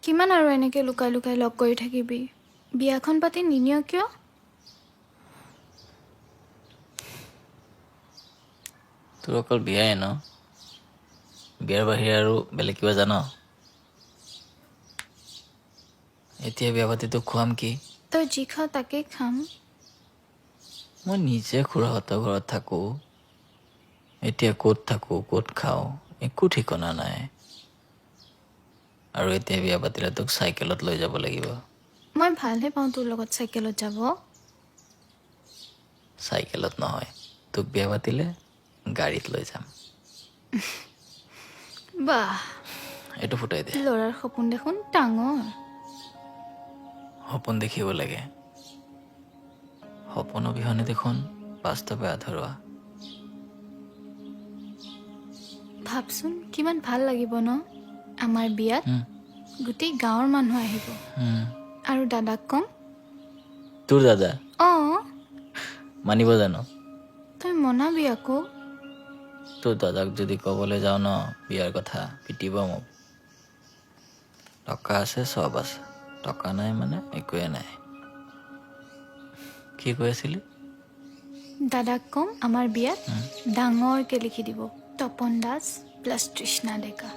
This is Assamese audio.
কিমান আৰু এনেকৈ লুকাই লুকাই লগ কৰি থাকিবি বিয়াখন পাতি নিনিয় কিয় তোৰ অকল বিয়াই ন বিয়াৰ বাহিৰে আৰু বেলেগ কিবা জান এতিয়া বিয়া পাতি তোক খুৱাম কি তই যি খাৱ তাকেই খাম মই নিজে খুৰাহঁতৰ ঘৰত থাকোঁ এতিয়া ক'ত থাকোঁ ক'ত খাওঁ একো ঠিকনা নাই আৰু এতিয়া বিয়া পাতিলে তোক চাইকেলত লৈ যাব লাগিব মই ভালহে পাওঁ তোৰ লগত চাইকেলত যাব চাইকেলত নহয় তোক বিয়া পাতিলে গাড়ীত লৈ যাম বাহ এইটো ফুটাই দে ল'ৰাৰ সপোন দেখোন ডাঙৰ সপোন দেখিব লাগে সপোন অবিহনে দেখোন বাস্তৱে আধৰুৱা ভাবচোন কিমান ভাল লাগিব ন আমাৰ বিয়াত হুম, গোটেই গাঁৱৰ মানুহ আহিব হুম। আৰু দাদাক কম তোৰ দাদা অঁ মানিব জানো তই মনাবি আকৌ তোৰ দাদাক যদি ক'বলৈ যাওঁ ন বিয়াৰ কথা পিটিব মোক টকা আছে চব আছে টকা নাই মানে একোৱে নাই কি কৈ আছিলি দাদাক কম আমাৰ বিয়াত ডাঙৰকৈ লিখি দিব তপন দাস প্লাছ তৃষ্ণা ডেকা